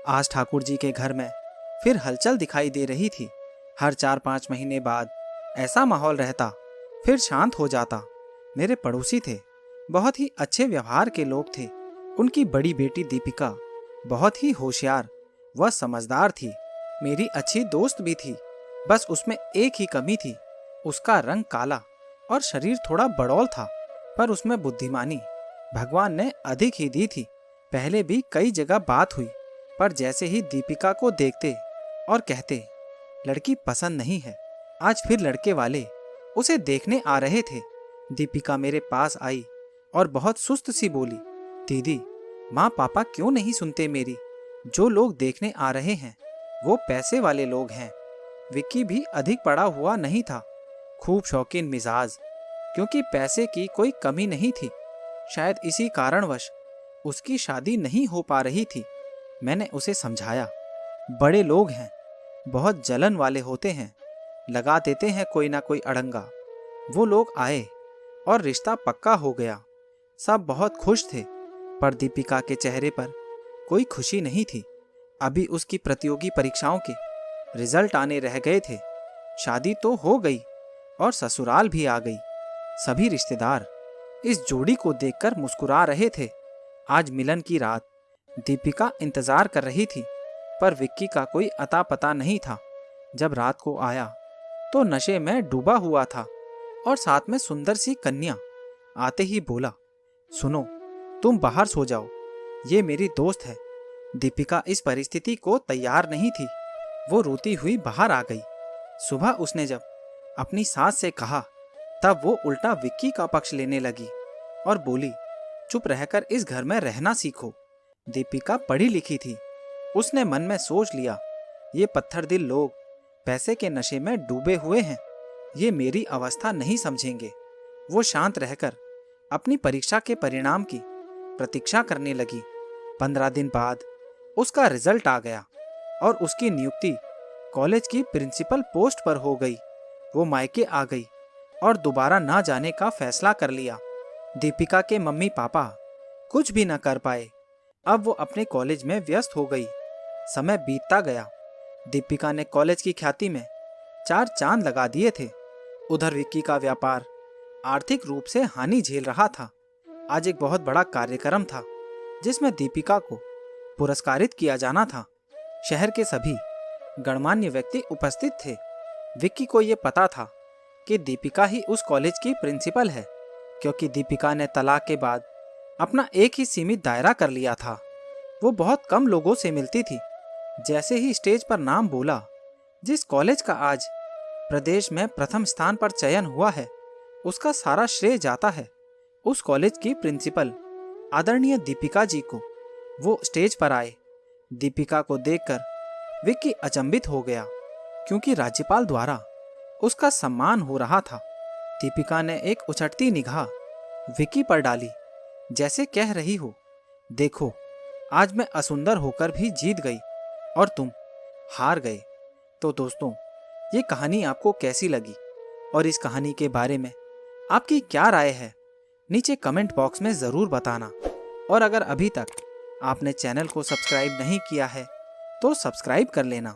आज ठाकुर जी के घर में फिर हलचल दिखाई दे रही थी। हर 4-5 महीने बाद ऐसा माहौल रहता, फिर शांत हो जाता। मेरे पड़ोसी थे, बहुत ही अच्छे व्यवहार के लोग थे। उनकी बड़ी बेटी दीपिका बहुत ही होशियार व समझदार थी। मेरी अच्छी दोस्त भी थी। बस उसमें एक ही कमी थी, उसका रंग काला और शरीर थोड़ा बड़ौल था, पर उसमें बुद्धिमानी भगवान ने अधिक ही दी थी। पहले भी कई जगह बात हुई, पर जैसे ही दीपिका को देखते और कहते लड़की पसंद नहीं है, आज फिर लड़के वाले उसे देखने आ रहे थे। दीपिका मेरे पास आई और बहुत सुस्त सी बोली, दीदी, माँ पापा क्यों नहीं सुनते मेरी? जो लोग देखने आ रहे हैं वो पैसे वाले लोग हैं। विक्की भी अधिक पढ़ा हुआ नहीं था, खूब शौकीन मिजाज, क्योंकि पैसे की कोई कमी नहीं थी। शायद इसी कारणवश उसकी शादी नहीं हो पा रही थी। मैंने उसे समझाया, बड़े लोग हैं, बहुत जलन वाले होते हैं, लगा देते हैं कोई ना कोई अड़ंगा। वो लोग आए और रिश्ता पक्का हो गया। सब बहुत खुश थे, पर दीपिका के चेहरे पर कोई खुशी नहीं थी। अभी उसकी प्रतियोगी परीक्षाओं के रिजल्ट आने रह गए थे। शादी तो हो गई और ससुराल भी आ गई। सभी रिश्तेदार इस जोड़ी को देखकर मुस्कुरा रहे थे। आज मिलन की रात दीपिका इंतजार कर रही थी, पर विक्की का कोई अता पता नहीं था। जब रात को आया तो नशे में डूबा हुआ था और साथ में सुंदर सी कन्या। आते ही बोला, सुनो, तुम बाहर सो जाओ, ये मेरी दोस्त है। दीपिका इस परिस्थिति को तैयार नहीं थी। वो रोती हुई बाहर आ गई। सुबह उसने जब अपनी सास से कहा, तब वो उल्टा विक्की का पक्ष लेने लगी और बोली, चुप रहकर इस घर में रहना सीखो। दीपिका पढ़ी लिखी थी। उसने मन में सोच लिया, ये पत्थर दिल लोग पैसे के नशे में डूबे हुए हैं, ये मेरी अवस्था नहीं समझेंगे। वो शांत रहकर अपनी परीक्षा के परिणाम की प्रतीक्षा करने लगी। 15 दिन बाद उसका रिजल्ट आ गया और उसकी नियुक्ति कॉलेज की प्रिंसिपल पोस्ट पर हो गई। वो मायके आ गई और दोबारा ना जाने का फैसला कर लिया। दीपिका के मम्मी पापा कुछ भी न कर पाए। अब वो अपने कॉलेज में व्यस्त हो गई। समय बीतता गया। दीपिका ने कॉलेज की ख्याति में 4 चांद लगा दिए थे। उधर विक्की का व्यापार आर्थिक रूप से हानि झेल रहा था। आज एक बहुत बड़ा कार्यक्रम था जिसमें दीपिका को पुरस्कारित किया जाना था। शहर के सभी गणमान्य व्यक्ति उपस्थित थे। विक्की को ये पता था कि दीपिका ही उस कॉलेज की प्रिंसिपल है, क्योंकि दीपिका ने तलाक के बाद अपना एक ही सीमित दायरा कर लिया था। वो बहुत कम लोगों से मिलती थी। जैसे ही स्टेज पर नाम बोला, जिस कॉलेज का आज प्रदेश में प्रथम स्थान पर चयन हुआ है, उसका सारा श्रेय जाता है उस कॉलेज की प्रिंसिपल आदरणीय दीपिका जी को। वो स्टेज पर आए। दीपिका को देखकर विक्की अचंभित हो गया, क्योंकि राज्यपाल द्वारा उसका सम्मान हो रहा था। दीपिका ने एक उछटती निगाह विक्की पर डाली, जैसे कह रही हो, देखो, आज मैं असुंदर होकर भी जीत गई और तुम हार गए। तो दोस्तों, ये कहानी आपको कैसी लगी और इस कहानी के बारे में आपकी क्या राय है, नीचे कमेंट बॉक्स में ज़रूर बताना। और अगर अभी तक आपने चैनल को सब्सक्राइब नहीं किया है तो सब्सक्राइब कर लेना।